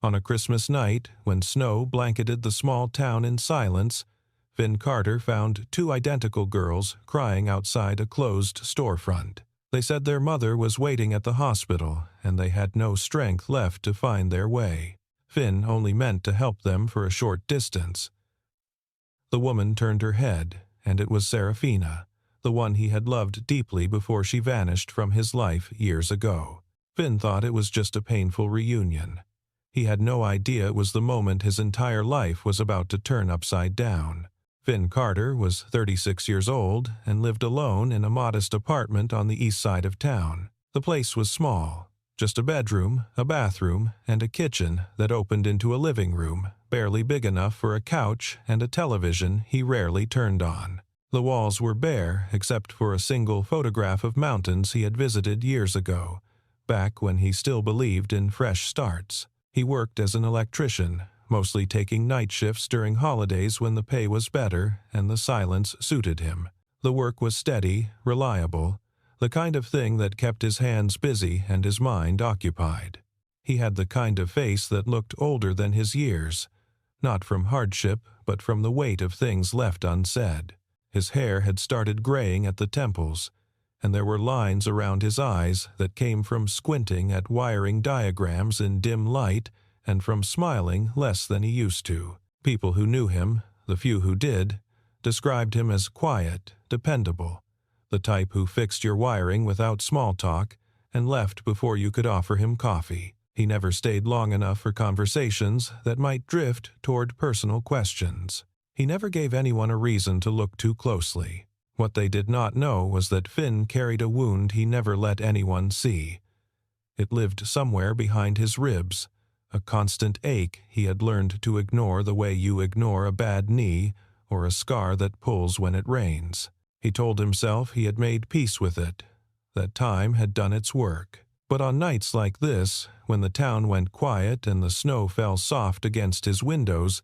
On a Christmas night, when snow blanketed the small town in silence, Finn Carter found two identical girls crying outside a closed storefront. They said their mother was waiting at the hospital, and they had no strength left to find their way. Finn only meant to help them for a short distance. The woman turned her head, and it was Seraphina, the one he had loved deeply before she vanished from his life years ago. Finn thought it was just a painful reunion. He had no idea it was the moment his entire life was about to turn upside down. Finn Carter was 36 years old and lived alone in a modest apartment on the east side of town. The place was small, just a bedroom, a bathroom, and a kitchen that opened into a living room, barely big enough for a couch and a television he rarely turned on. The walls were bare except for a single photograph of mountains he had visited years ago, back when he still believed in fresh starts. He worked as an electrician, mostly taking night shifts during holidays when the pay was better and the silence suited him. The work was steady, reliable, the kind of thing that kept his hands busy and his mind occupied. He had the kind of face that looked older than his years, not from hardship but from the weight of things left unsaid. His hair had started graying at the temples, and there were lines around his eyes that came from squinting at wiring diagrams in dim light and from smiling less than he used to. People who knew him, the few who did, described him as quiet, dependable, the type who fixed your wiring without small talk and left before you could offer him coffee. He never stayed long enough for conversations that might drift toward personal questions. He never gave anyone a reason to look too closely. What they did not know was that Finn carried a wound he never let anyone see. It lived somewhere behind his ribs, a constant ache he had learned to ignore the way you ignore a bad knee or a scar that pulls when it rains. He told himself he had made peace with it, that time had done its work. But on nights like this, when the town went quiet and the snow fell soft against his windows,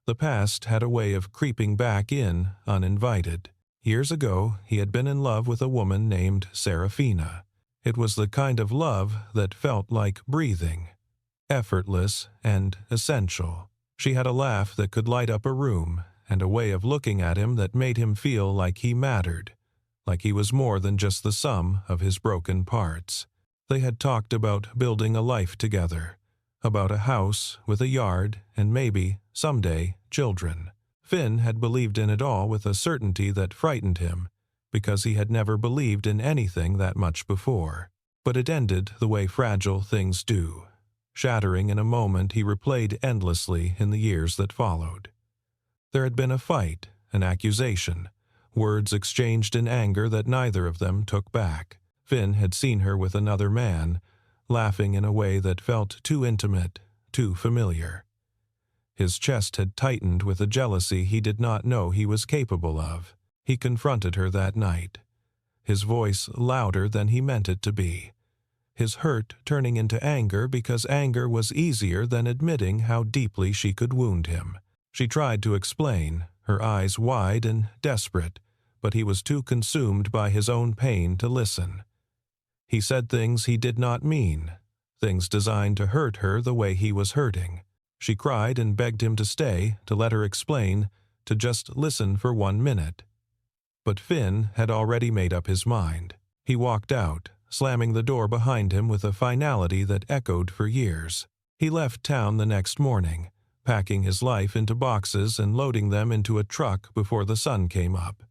the past had a way of creeping back in uninvited. Years ago, he had been in love with a woman named Seraphina. It was the kind of love that felt like breathing, effortless and essential. She had a laugh that could light up a room, and a way of looking at him that made him feel like he mattered, like he was more than just the sum of his broken parts. They had talked about building a life together, about a house with a yard and maybe, someday, children. Finn had believed in it all with a certainty that frightened him, because he had never believed in anything that much before. But it ended the way fragile things do, shattering in a moment he replayed endlessly in the years that followed. There had been a fight, an accusation, words exchanged in anger that neither of them took back. Finn had seen her with another man, laughing in a way that felt too intimate, too familiar. His chest had tightened with a jealousy he did not know he was capable of. He confronted her that night, his voice louder than he meant it to be, his hurt turning into anger because anger was easier than admitting how deeply she could wound him. She tried to explain, her eyes wide and desperate, but he was too consumed by his own pain to listen. He said things he did not mean, things designed to hurt her the way he was hurting. She cried and begged him to stay, to let her explain, to just listen for 1 minute. But Finn had already made up his mind. He walked out, slamming the door behind him with a finality that echoed for years. He left town the next morning, packing his life into boxes and loading them into a truck before the sun came up.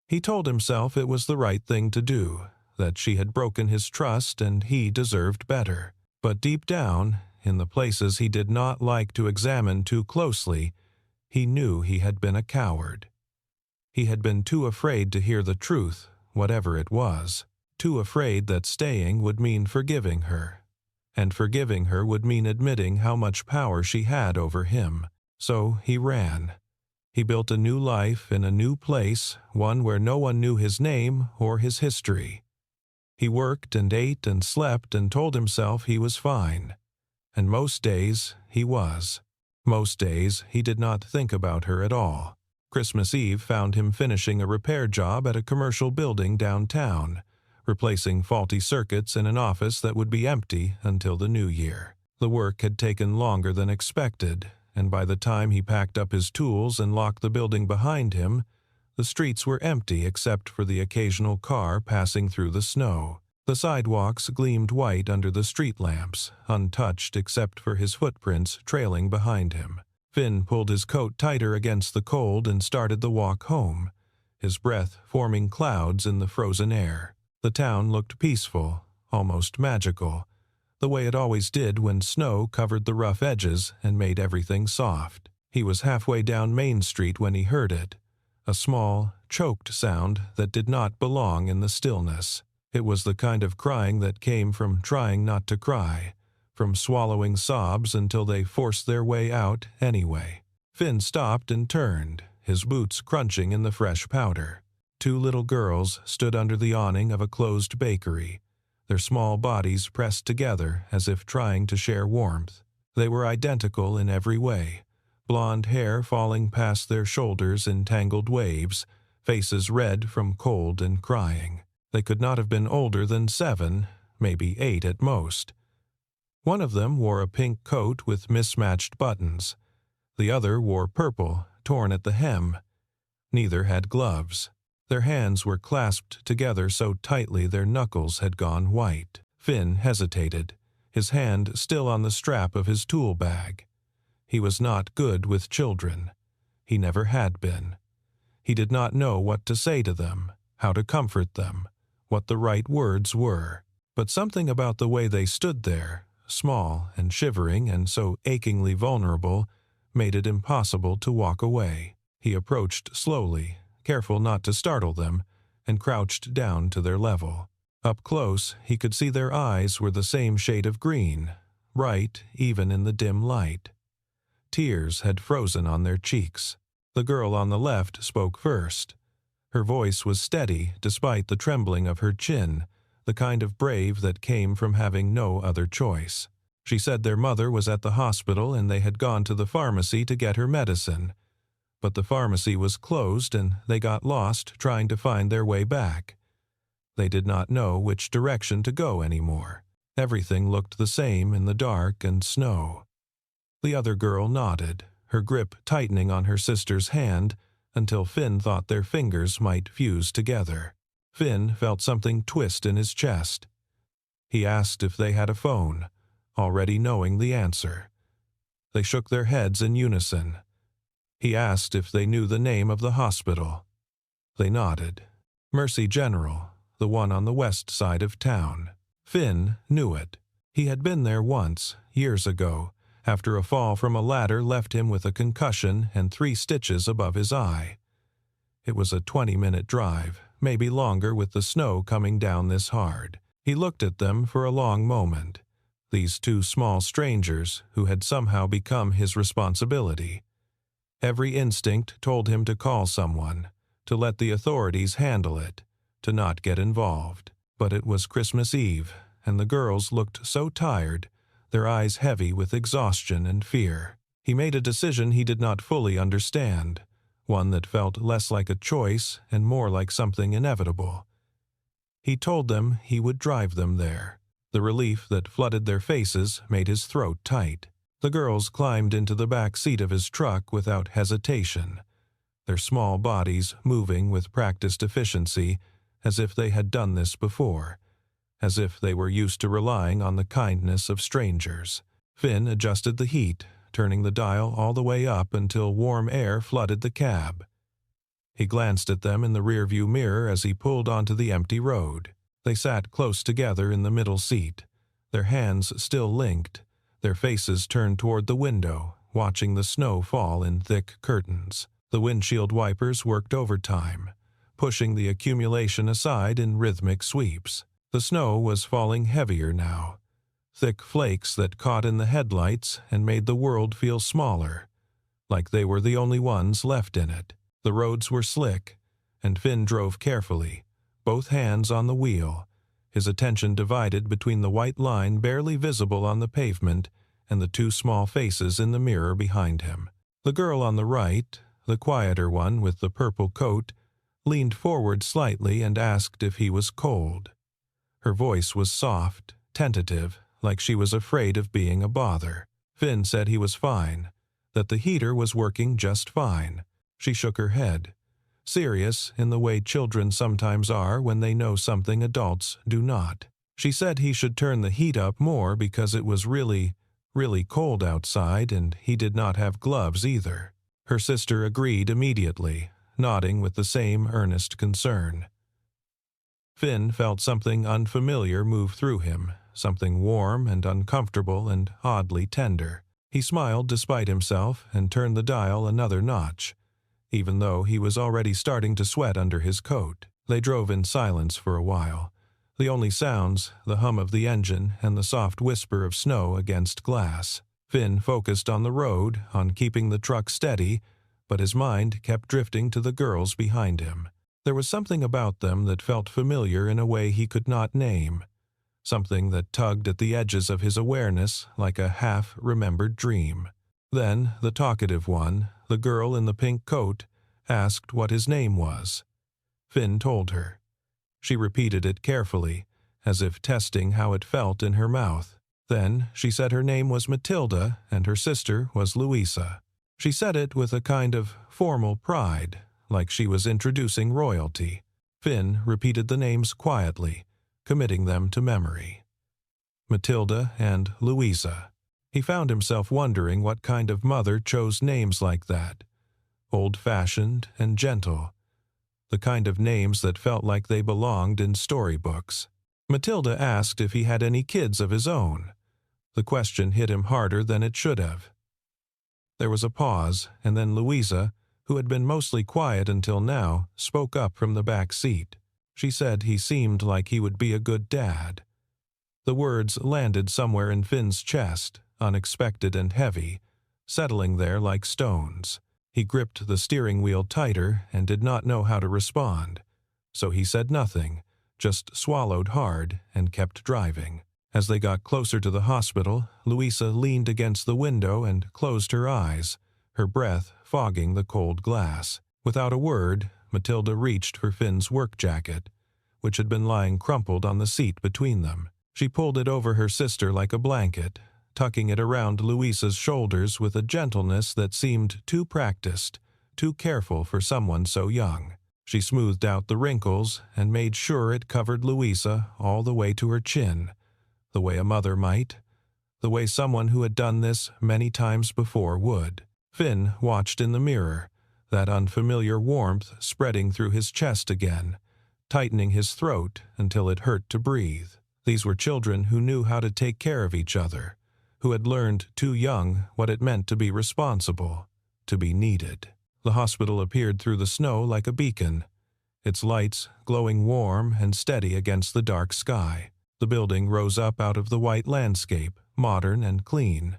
He told himself it was the right thing to do, that she had broken his trust and he deserved better. But deep down, in the places he did not like to examine too closely, he knew he had been a coward. He had been too afraid to hear the truth, whatever it was, too afraid that staying would mean forgiving her, and forgiving her would mean admitting how much power she had over him. So he ran. He built a new life in a new place, one where no one knew his name or his history. He worked and ate and slept and told himself he was fine. And most days he was. Most days he did not think about her at all. Christmas Eve found him finishing a repair job at a commercial building downtown, replacing faulty circuits in an office that would be empty until the new year. The work had taken longer than expected, and by the time he packed up his tools and locked the building behind him, the streets were empty except for the occasional car passing through the snow. The sidewalks gleamed white under the street lamps, untouched except for his footprints trailing behind him. Finn pulled his coat tighter against the cold and started the walk home, his breath forming clouds in the frozen air. The town looked peaceful, almost magical, the way it always did when snow covered the rough edges and made everything soft. He was halfway down Main Street when he heard it, a small, choked sound that did not belong in the stillness. It was the kind of crying that came from trying not to cry, from swallowing sobs until they forced their way out anyway. Finn stopped and turned, his boots crunching in the fresh powder. Two little girls stood under the awning of a closed bakery, their small bodies pressed together as if trying to share warmth. They were identical in every way, blonde hair falling past their shoulders in tangled waves, faces red from cold and crying. They could not have been older than 7, maybe 8 at most. One of them wore a pink coat with mismatched buttons. The other wore purple, torn at the hem. Neither had gloves. Their hands were clasped together so tightly their knuckles had gone white. Finn hesitated, his hand still on the strap of his tool bag. He was not good with children. He never had been. He did not know what to say to them, how to comfort them, what the right words were. But something about the way they stood there, small and shivering and so achingly vulnerable, made it impossible to walk away. He approached slowly, careful not to startle them, and crouched down to their level. Up close, he could see their eyes were the same shade of green, bright even in the dim light. Tears had frozen on their cheeks. The girl on the left spoke first. Her voice was steady despite the trembling of her chin, the kind of brave that came from having no other choice. She said their mother was at the hospital and they had gone to the pharmacy to get her medicine. But the pharmacy was closed and they got lost trying to find their way back. They did not know which direction to go anymore. Everything looked the same in the dark and snow. The other girl nodded, her grip tightening on her sister's hand until Finn thought their fingers might fuse together. Finn felt something twist in his chest. He asked if they had a phone, already knowing the answer. They shook their heads in unison. He asked if they knew the name of the hospital. They nodded. Mercy General, the one on the west side of town. Finn knew it. He had been there once, years ago, after a fall from a ladder left him with a concussion and 3 stitches above his eye. It was a 20-minute drive, maybe longer with the snow coming down this hard. He looked at them for a long moment, these 2 small strangers who had somehow become his responsibility. Every instinct told him to call someone, to let the authorities handle it, to not get involved. But it was Christmas Eve, and the girls looked so tired, their eyes heavy with exhaustion and fear. He made a decision he did not fully understand, one that felt less like a choice and more like something inevitable. He told them he would drive them there. The relief that flooded their faces made his throat tight. The girls climbed into the back seat of his truck without hesitation, their small bodies moving with practiced efficiency, as if they had done this before, as if they were used to relying on the kindness of strangers. Finn adjusted the heat, turning the dial all the way up until warm air flooded the cab. He glanced at them in the rearview mirror as he pulled onto the empty road. They sat close together in the middle seat, their hands still linked, their faces turned toward the window, watching the snow fall in thick curtains. The windshield wipers worked overtime, pushing the accumulation aside in rhythmic sweeps. The snow was falling heavier now, thick flakes that caught in the headlights and made the world feel smaller, like they were the only ones left in it. The roads were slick, and Finn drove carefully, both hands on the wheel, his attention divided between the white line barely visible on the pavement and the 2 small faces in the mirror behind him. The girl on the right, the quieter one with the purple coat, leaned forward slightly and asked if he was cold. Her voice was soft, tentative, like she was afraid of being a bother. Finn said he was fine, that the heater was working just fine. She shook her head, serious in the way children sometimes are when they know something adults do not. She said he should turn the heat up more because it was really cold outside and he did not have gloves either. Her sister agreed immediately, nodding with the same earnest concern. Finn felt something unfamiliar move through him, something warm and uncomfortable and oddly tender. He smiled despite himself and turned the dial another notch, even though he was already starting to sweat under his coat. They drove in silence for a while. The only sounds, the hum of the engine and the soft whisper of snow against glass. Finn focused on the road, on keeping the truck steady, but his mind kept drifting to the girls behind him. There was something about them that felt familiar in a way he could not name, something that tugged at the edges of his awareness like a half-remembered dream. Then the talkative one, the girl in the pink coat, asked what his name was. Finn told her. She repeated it carefully, as if testing how it felt in her mouth. Then she said her name was Matilda and her sister was Louisa. She said it with a kind of formal pride, like she was introducing royalty. Finn repeated the names quietly, committing them to memory. Matilda and Louisa. He found himself wondering what kind of mother chose names like that. Old-fashioned and gentle. The kind of names that felt like they belonged in storybooks. Matilda asked if he had any kids of his own. The question hit him harder than it should have. There was a pause, and then Louisa, who had been mostly quiet until now, spoke up from the back seat. She said he seemed like he would be a good dad. The words landed somewhere in Finn's chest, unexpected and heavy, settling there like stones. He gripped the steering wheel tighter and did not know how to respond, so he said nothing, just swallowed hard and kept driving. As they got closer to the hospital, Louisa leaned against the window and closed her eyes, her breath fogging the cold glass. Without a word, Matilda reached for Finn's work jacket, which had been lying crumpled on the seat between them. She pulled it over her sister like a blanket, tucking it around Louisa's shoulders with a gentleness that seemed too practiced, too careful for someone so young. She smoothed out the wrinkles and made sure it covered Louisa all the way to her chin, the way a mother might, the way someone who had done this many times before would. Finn watched in the mirror, that unfamiliar warmth spreading through his chest again, tightening his throat until it hurt to breathe. These were children who knew how to take care of each other, who had learned too young what it meant to be responsible, to be needed. The hospital appeared through the snow like a beacon, its lights glowing warm and steady against the dark sky. The building rose up out of the white landscape, modern and clean,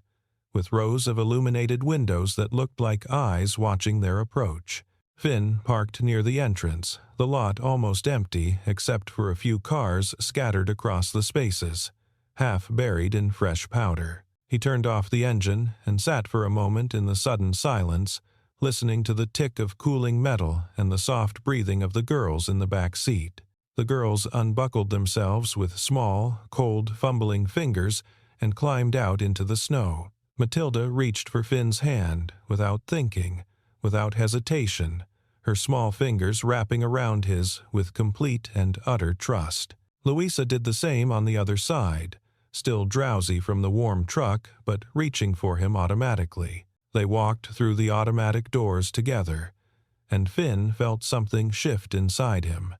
with rows of illuminated windows that looked like eyes watching their approach. Finn parked near the entrance, the lot almost empty except for a few cars scattered across the spaces, half buried in fresh powder. He turned off the engine and sat for a moment in the sudden silence, listening to the tick of cooling metal and the soft breathing of the girls in the back seat. The girls unbuckled themselves with small, cold, fumbling fingers and climbed out into the snow. Matilda reached for Finn's hand, without thinking, without hesitation, her small fingers wrapping around his with complete and utter trust. Louisa did the same on the other side, still drowsy from the warm truck, but reaching for him automatically. They walked through the automatic doors together, and Finn felt something shift inside him,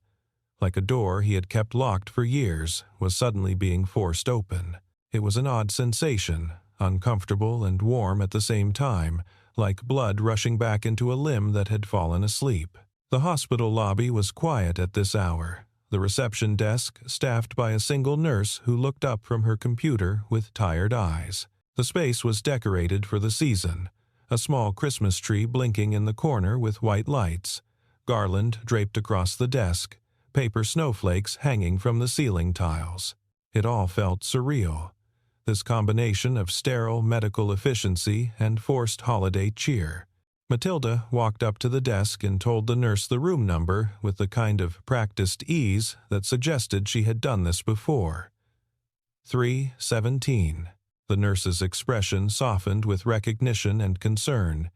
like a door he had kept locked for years was suddenly being forced open. It was an odd sensation, uncomfortable and warm at the same time, like blood rushing back into a limb that had fallen asleep. The hospital lobby was quiet at this hour, the reception desk staffed by a single nurse who looked up from her computer with tired eyes. The space was decorated for the season, a small Christmas tree blinking in the corner with white lights, garland draped across the desk, paper snowflakes hanging from the ceiling tiles. It all felt surreal, this combination of sterile medical efficiency and forced holiday cheer. Matilda walked up to the desk and told the nurse the room number with the kind of practiced ease that suggested she had done this before. 3:17. The nurse's expression softened with recognition and concern,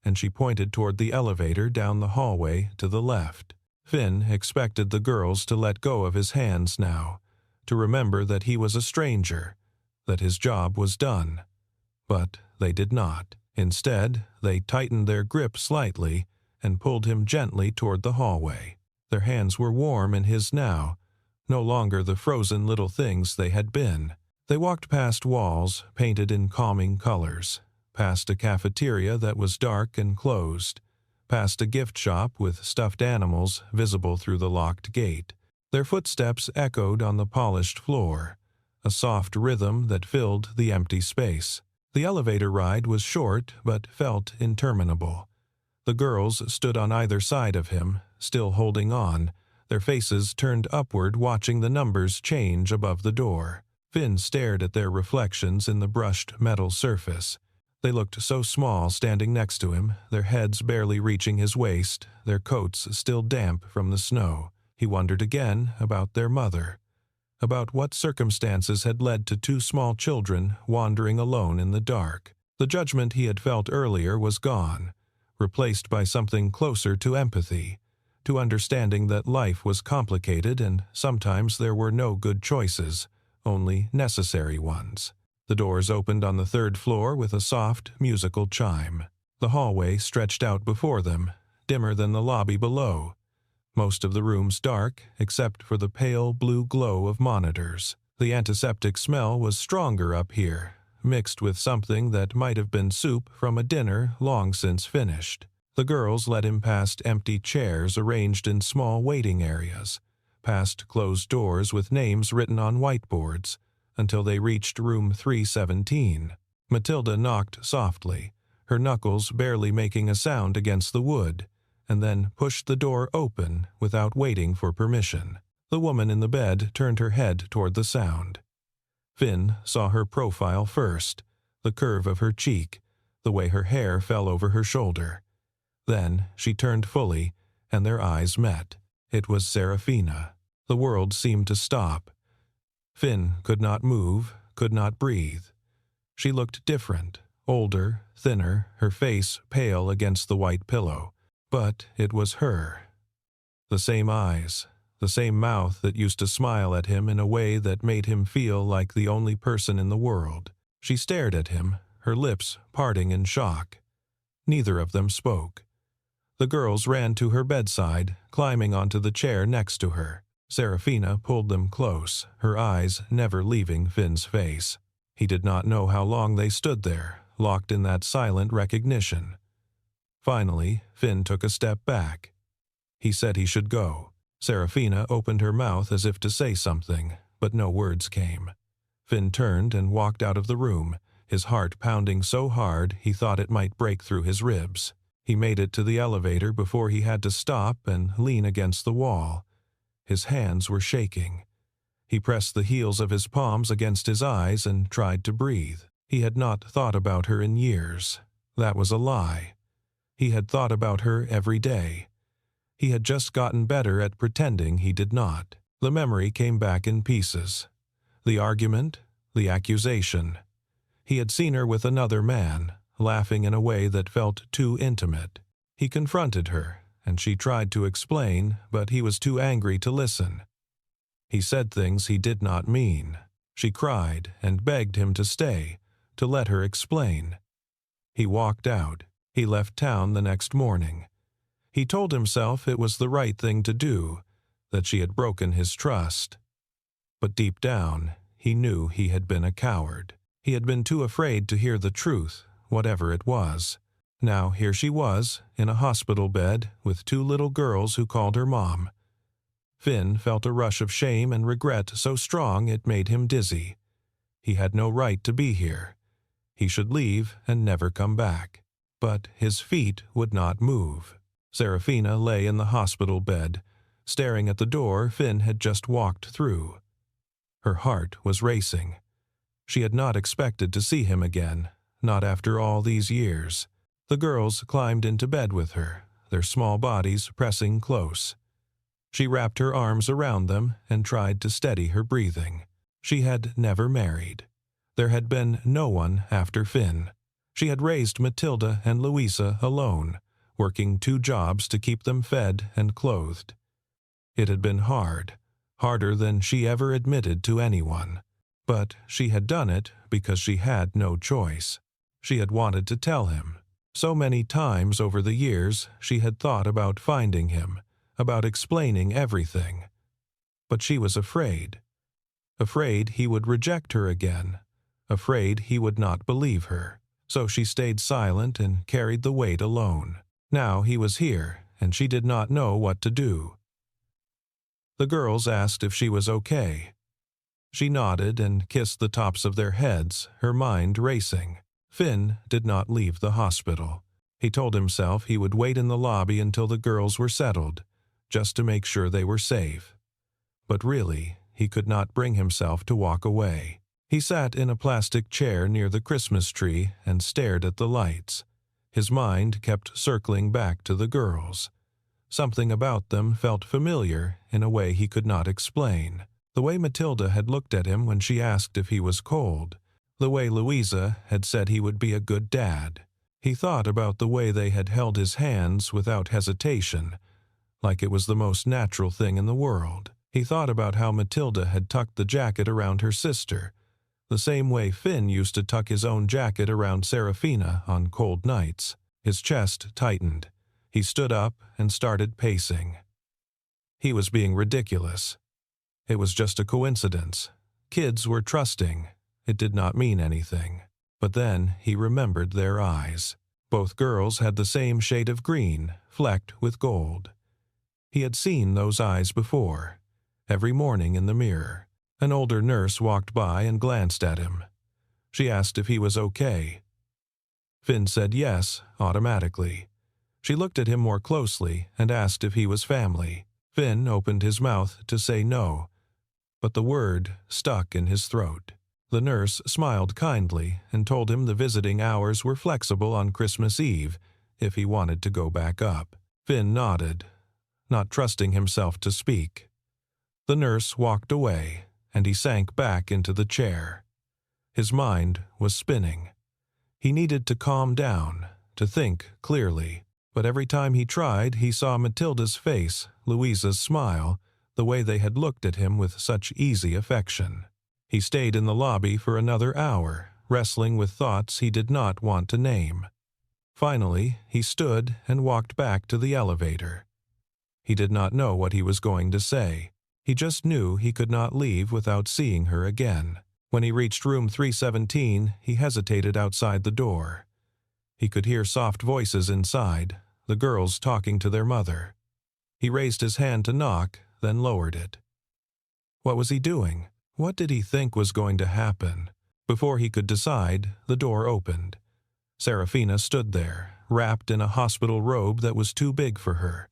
and she pointed toward the elevator down the hallway to the left. Finn expected the girls to let go of his hands now, to remember that he was a stranger, that his job was done. But they did not. Instead, they tightened their grip slightly and pulled him gently toward the hallway. Their hands were warm in his now, no longer the frozen little things they had been. They walked past walls painted in calming colors, past a cafeteria that was dark and closed, past a gift shop with stuffed animals visible through the locked gate. Their footsteps echoed on the polished floor, a soft rhythm that filled the empty space. The elevator ride was short but felt interminable. The girls stood on either side of him, still holding on, their faces turned upward watching the numbers change above the door. Finn stared at their reflections in the brushed metal surface. They looked so small standing next to him, their heads barely reaching his waist, their coats still damp from the snow. He wondered again about their mother, about what circumstances had led to two small children wandering alone in the dark. The judgment he had felt earlier was gone, replaced by something closer to empathy, to understanding that life was complicated and sometimes there were no good choices, only necessary ones. The doors opened on the third floor with a soft, musical chime. The hallway stretched out before them, dimmer than the lobby below, most of the rooms dark except for the pale blue glow of monitors. The antiseptic smell was stronger up here, mixed with something that might have been soup from a dinner long since finished. The girls led him past empty chairs arranged in small waiting areas, past closed doors with names written on whiteboards, until they reached room 317. Matilda knocked softly, her knuckles barely making a sound against the wood, and then pushed the door open without waiting for permission. The woman in the bed turned her head toward the sound. Finn saw her profile first, the curve of her cheek, the way her hair fell over her shoulder. Then she turned fully, and their eyes met. It was Seraphina. The world seemed to stop. Finn could not move, could not breathe. She looked different, older, thinner, her face pale against the white pillow. But it was her. The same eyes, the same mouth that used to smile at him in a way that made him feel like the only person in the world. She stared at him, her lips parting in shock. Neither of them spoke. The girls ran to her bedside, climbing onto the chair next to her. Seraphina pulled them close, her eyes never leaving Finn's face. He did not know how long they stood there, locked in that silent recognition. Finally, Finn took a step back. He said he should go. Seraphina opened her mouth as if to say something, but no words came. Finn turned and walked out of the room, his heart pounding so hard he thought it might break through his ribs. He made it to the elevator before he had to stop and lean against the wall. His hands were shaking. He pressed the heels of his palms against his eyes and tried to breathe. He had not thought about her in years. That was a lie. He had thought about her every day. He had just gotten better at pretending he did not. The memory came back in pieces. The argument, the accusation. He had seen her with another man, laughing in a way that felt too intimate. He confronted her, and she tried to explain, but he was too angry to listen. He said things he did not mean. She cried and begged him to stay, to let her explain. He walked out. He left town the next morning. He told himself it was the right thing to do, that she had broken his trust. But deep down, he knew he had been a coward. He had been too afraid to hear the truth, whatever it was. Now here she was, in a hospital bed, with two little girls who called her mom. Finn felt a rush of shame and regret so strong it made him dizzy. He had no right to be here. He should leave and never come back. But his feet would not move. Seraphina lay in the hospital bed, staring at the door Finn had just walked through. Her heart was racing. She had not expected to see him again, not after all these years. The girls climbed into bed with her, their small bodies pressing close. She wrapped her arms around them and tried to steady her breathing. She had never married. There had been no one after Finn. She had raised Matilda and Louisa alone, working 2 jobs to keep them fed and clothed. It had been hard, harder than she ever admitted to anyone. But she had done it because she had no choice. She had wanted to tell him. So many times over the years she had thought about finding him, about explaining everything. But she was afraid. Afraid he would reject her again. Afraid he would not believe her. So she stayed silent and carried the weight alone. Now he was here, and she did not know what to do. The girls asked if she was okay. She nodded and kissed the tops of their heads, her mind racing. Finn did not leave the hospital. He told himself he would wait in the lobby until the girls were settled, just to make sure they were safe. But really, he could not bring himself to walk away. He sat in a plastic chair near the Christmas tree and stared at the lights. His mind kept circling back to the girls. Something about them felt familiar in a way he could not explain. The way Matilda had looked at him when she asked if he was cold. The way Louisa had said he would be a good dad. He thought about the way they had held his hands without hesitation, like it was the most natural thing in the world. He thought about how Matilda had tucked the jacket around her sister, the same way Finn used to tuck his own jacket around Seraphina on cold nights. His chest tightened. He stood up and started pacing. He was being ridiculous. It was just a coincidence. Kids were trusting. It did not mean anything. But then he remembered their eyes. Both girls had the same shade of green, flecked with gold. He had seen those eyes before, every morning in the mirror. An older nurse walked by and glanced at him. She asked if he was okay. Finn said yes, automatically. She looked at him more closely and asked if he was family. Finn opened his mouth to say no, but the word stuck in his throat. The nurse smiled kindly and told him the visiting hours were flexible on Christmas Eve if he wanted to go back up. Finn nodded, not trusting himself to speak. The nurse walked away, and he sank back into the chair. His mind was spinning. He needed to calm down, to think clearly. But every time he tried, he saw Matilda's face, Louisa's smile, the way they had looked at him with such easy affection. He stayed in the lobby for another hour, wrestling with thoughts he did not want to name. Finally, he stood and walked back to the elevator. He did not know what he was going to say. He just knew he could not leave without seeing her again. When he reached room 317, he hesitated outside the door. He could hear soft voices inside, the girls talking to their mother. He raised his hand to knock, then lowered it. What was he doing? What did he think was going to happen? Before he could decide, the door opened. Seraphina stood there, wrapped in a hospital robe that was too big for her.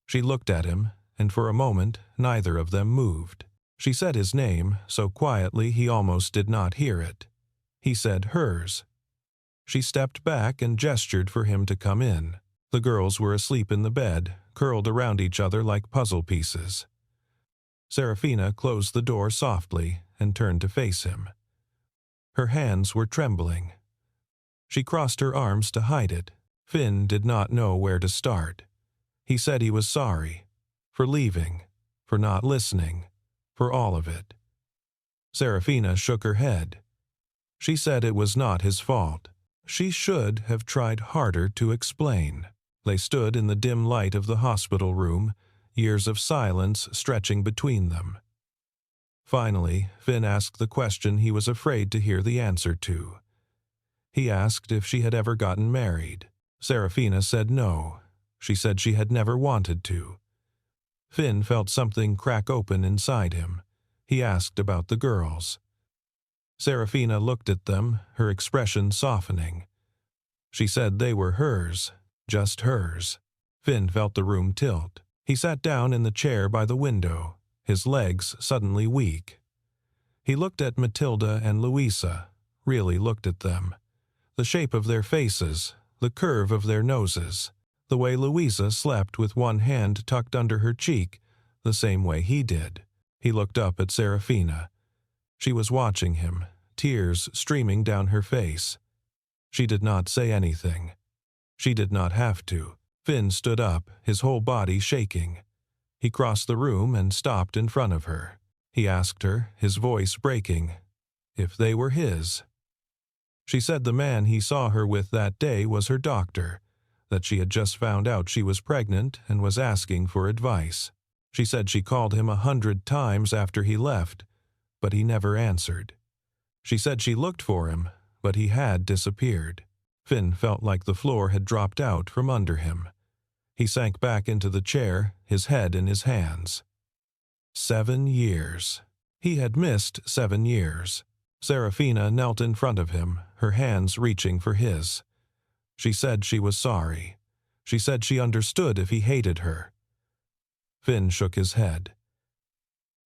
She looked at him, and for a moment neither of them moved. She said his name, so quietly he almost did not hear it. He said hers. She stepped back and gestured for him to come in. The girls were asleep in the bed, curled around each other like puzzle pieces. Seraphina closed the door softly and turned to face him. Her hands were trembling. She crossed her arms to hide it. Finn did not know where to start. He said he was sorry, for leaving, for not listening, for all of it. Seraphina shook her head. She said it was not his fault. She should have tried harder to explain. They stood in the dim light of the hospital room, years of silence stretching between them. Finally, Finn asked the question he was afraid to hear the answer to. He asked if she had ever gotten married. Seraphina said no. She said she had never wanted to. Finn felt something crack open inside him. He asked about the girls. Seraphina looked at them, her expression softening. She said they were hers, just hers. Finn felt the room tilt. He sat down in the chair by the window, his legs suddenly weak. He looked at Matilda and Louisa, really looked at them. The shape of their faces, the curve of their noses, the way Louisa slept with one hand tucked under her cheek, the same way he did. He looked up at Seraphina. She was watching him, tears streaming down her face. She did not say anything. She did not have to. Finn stood up, his whole body shaking. He crossed the room and stopped in front of her. He asked her, his voice breaking, if they were his. She said the man he saw her with that day was her doctor, that she had just found out she was pregnant and was asking for advice. She said she called him 100 times after he left, but he never answered. She said she looked for him, but he had disappeared. Finn felt like the floor had dropped out from under him. He sank back into the chair, his head in his hands. 7 years. He had missed 7 years. Seraphina knelt in front of him, her hands reaching for his. She said she was sorry. She said she understood if he hated her. Finn shook his head.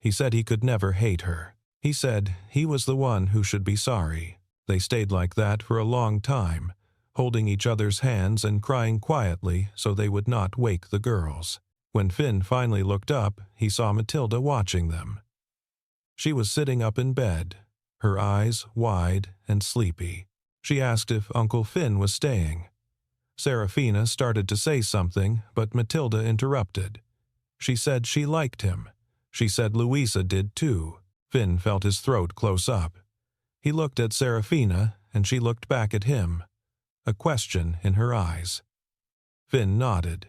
He said he could never hate her. He said he was the one who should be sorry. They stayed like that for a long time, holding each other's hands and crying quietly so they would not wake the girls. When Finn finally looked up, he saw Matilda watching them. She was sitting up in bed, her eyes wide and sleepy. She asked if Uncle Finn was staying. Seraphina started to say something, but Matilda interrupted. She said she liked him. She said Louisa did too. Finn felt his throat close up. He looked at Seraphina, and she looked back at him, a question in her eyes. Finn nodded.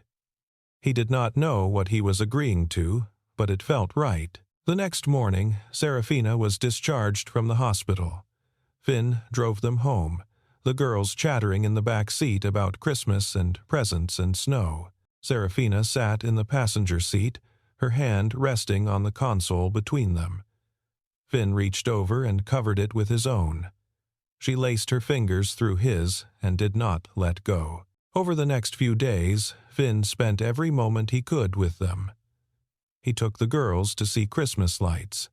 He did not know what he was agreeing to, but it felt right. The next morning, Seraphina was discharged from the hospital. Finn drove them home, the girls chattering in the back seat about Christmas and presents and snow. Seraphina sat in the passenger seat, her hand resting on the console between them. Finn reached over and covered it with his own. She laced her fingers through his and did not let go. Over the next few days, Finn spent every moment he could with them. He took the girls to see Christmas lights.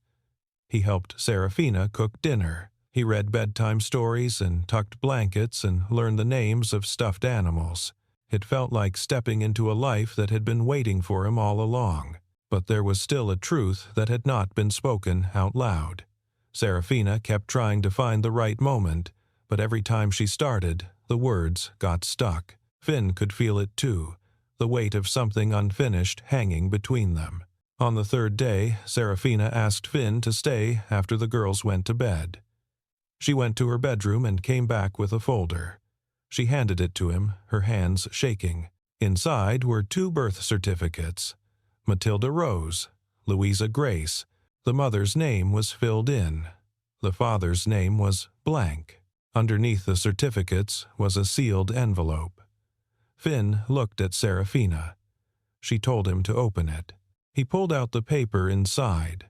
He helped Seraphina cook dinner. He read bedtime stories and tucked blankets and learned the names of stuffed animals. It felt like stepping into a life that had been waiting for him all along. But there was still a truth that had not been spoken out loud. Seraphina kept trying to find the right moment, but every time she started, the words got stuck. Finn could feel it too, the weight of something unfinished hanging between them. On the third day, Seraphina asked Finn to stay after the girls went to bed. She went to her bedroom and came back with a folder. She handed it to him, her hands shaking. Inside were 2 birth certificates. Matilda Rose, Louisa Grace. The mother's name was filled in. The father's name was blank. Underneath the certificates was a sealed envelope. Finn looked at Seraphina. She told him to open it. He pulled out the paper inside.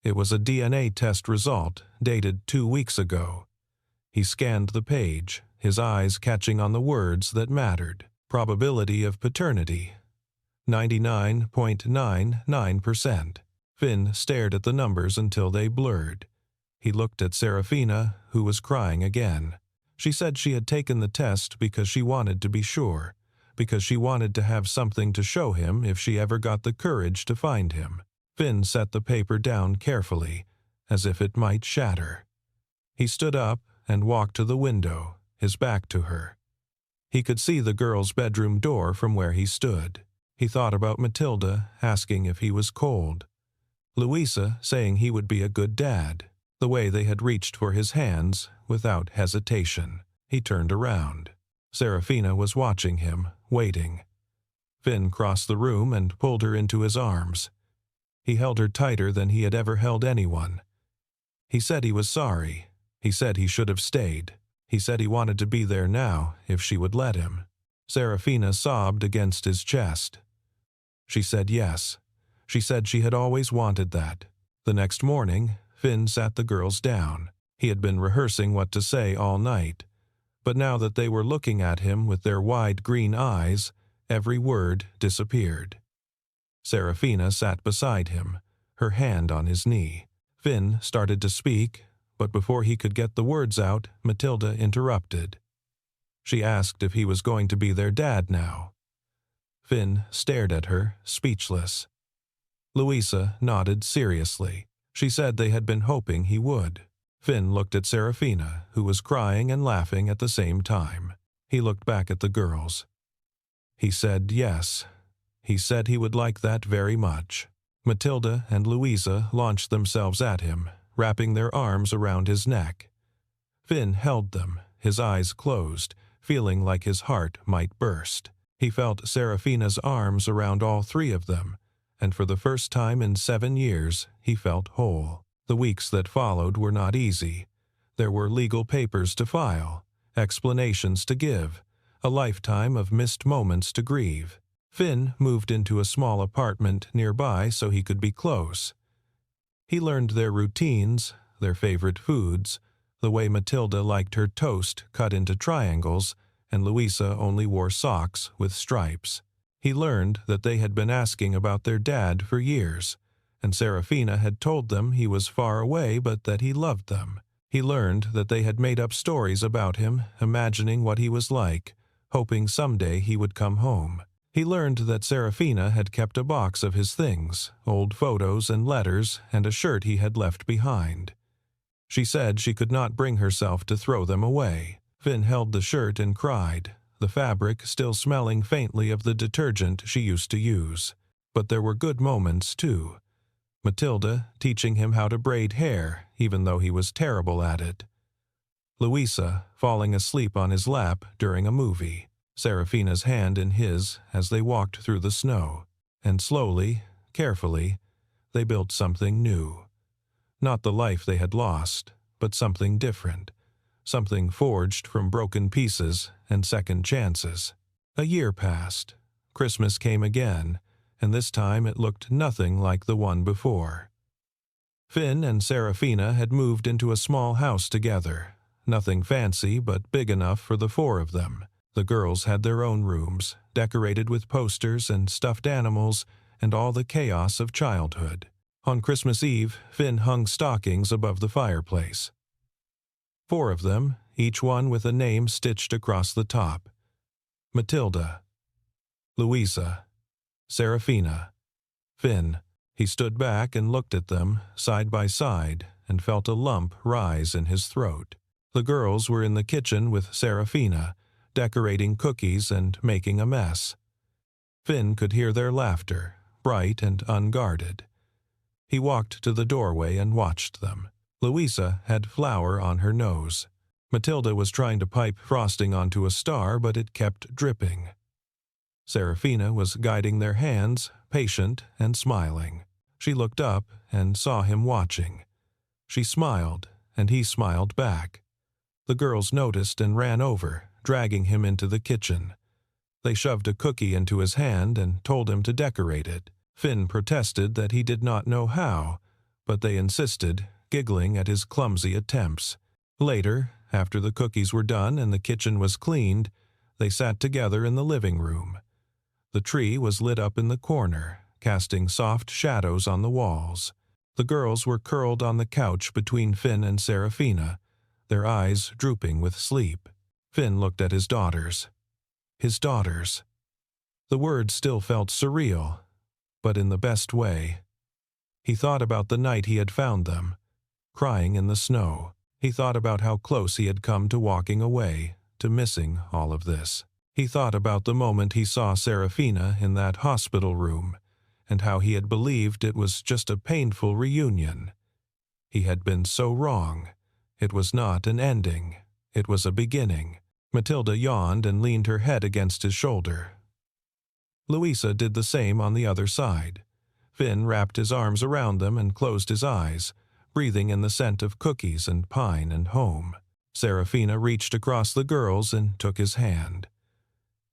It was a DNA test result dated 2 weeks ago. He scanned the page, his eyes catching on the words that mattered. Probability of paternity, 99.99%. Finn stared at the numbers until they blurred. He looked at Seraphina, who was crying again. She said she had taken the test because she wanted to be sure, because she wanted to have something to show him if she ever got the courage to find him. Finn set the paper down carefully, as if it might shatter. He stood up and walked to the window, his back to her. He could see the girl's bedroom door from where he stood. He thought about Matilda asking if he was cold. Louisa saying he would be a good dad, the way they had reached for his hands without hesitation. He turned around. Seraphina was watching him, waiting. Finn crossed the room and pulled her into his arms. He held her tighter than he had ever held anyone. He said he was sorry. He said he should have stayed. He said he wanted to be there now if she would let him. Seraphina sobbed against his chest. She said yes. She said she had always wanted that. The next morning, Finn sat the girls down. He had been rehearsing what to say all night. But now that they were looking at him with their wide green eyes, every word disappeared. Seraphina sat beside him, her hand on his knee. Finn started to speak, but before he could get the words out, Matilda interrupted. She asked if he was going to be their dad now. Finn stared at her, speechless. Louisa nodded seriously. She said they had been hoping he would. Finn looked at Seraphina, who was crying and laughing at the same time. He looked back at the girls. He said yes. He said he would like that very much. Matilda and Louisa launched themselves at him, wrapping their arms around his neck. Finn held them, his eyes closed, feeling like his heart might burst. He felt Seraphina's arms around all three of them, and for the first time in 7 years, he felt whole. The weeks that followed were not easy. There were legal papers to file, explanations to give, a lifetime of missed moments to grieve. Finn moved into a small apartment nearby so he could be close. He learned their routines, their favorite foods, the way Matilda liked her toast cut into triangles, and Louisa only wore socks with stripes. He learned that they had been asking about their dad for years, and Seraphina had told them he was far away but that he loved them. He learned that they had made up stories about him, imagining what he was like, hoping someday he would come home. He learned that Seraphina had kept a box of his things, old photos and letters, and a shirt he had left behind. She said she could not bring herself to throw them away. Finn held the shirt and cried, the fabric still smelling faintly of the detergent she used to use. But there were good moments, too. Matilda teaching him how to braid hair, even though he was terrible at it. Louisa falling asleep on his lap during a movie. Seraphina's hand in his as they walked through the snow. And slowly, carefully, they built something new. Not the life they had lost, but something different. Something forged from broken pieces and second chances. A year passed. Christmas came again, and this time it looked nothing like the one before. Finn and Seraphina had moved into a small house together. Nothing fancy, but big enough for the 4 of them. The girls had their own rooms, decorated with posters and stuffed animals and all the chaos of childhood. On Christmas Eve, Finn hung stockings above the fireplace. 4 of them, each one with a name stitched across the top. Matilda, Louisa, Seraphina, Finn. He stood back and looked at them, side by side, and felt a lump rise in his throat. The girls were in the kitchen with Seraphina, decorating cookies and making a mess. Finn could hear their laughter, bright and unguarded. He walked to the doorway and watched them. Louisa had flour on her nose. Matilda was trying to pipe frosting onto a star, but it kept dripping. Seraphina was guiding their hands, patient and smiling. She looked up and saw him watching. She smiled, and he smiled back. The girls noticed and ran over, dragging him into the kitchen. They shoved a cookie into his hand and told him to decorate it. Finn protested that he did not know how, but they insisted, giggling at his clumsy attempts. Later, after the cookies were done and the kitchen was cleaned, they sat together in the living room. The tree was lit up in the corner, casting soft shadows on the walls. The girls were curled on the couch between Finn and Seraphina, their eyes drooping with sleep. Finn looked at his daughters. His daughters. The words still felt surreal, but in the best way. He thought about the night he had found them, crying in the snow. He thought about how close he had come to walking away, to missing all of this. He thought about the moment he saw Seraphina in that hospital room, and how he had believed it was just a painful reunion. He had been so wrong. It was not an ending. It was a beginning. Matilda yawned and leaned her head against his shoulder. Louisa did the same on the other side. Finn wrapped his arms around them and closed his eyes, breathing in the scent of cookies and pine and home. Seraphina reached across the girls and took his hand.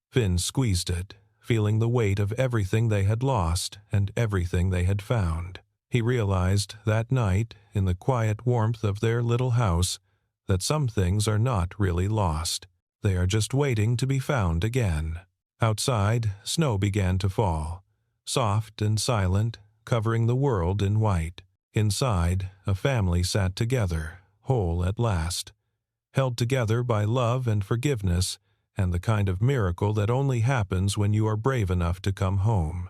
Finn squeezed it, feeling the weight of everything they had lost and everything they had found. He realized that night, in the quiet warmth of their little house, that some things are not really lost. They are just waiting to be found again. Outside, snow began to fall, soft and silent, covering the world in white. Inside, a family sat together, whole at last, held together by love and forgiveness and the kind of miracle that only happens when you are brave enough to come home.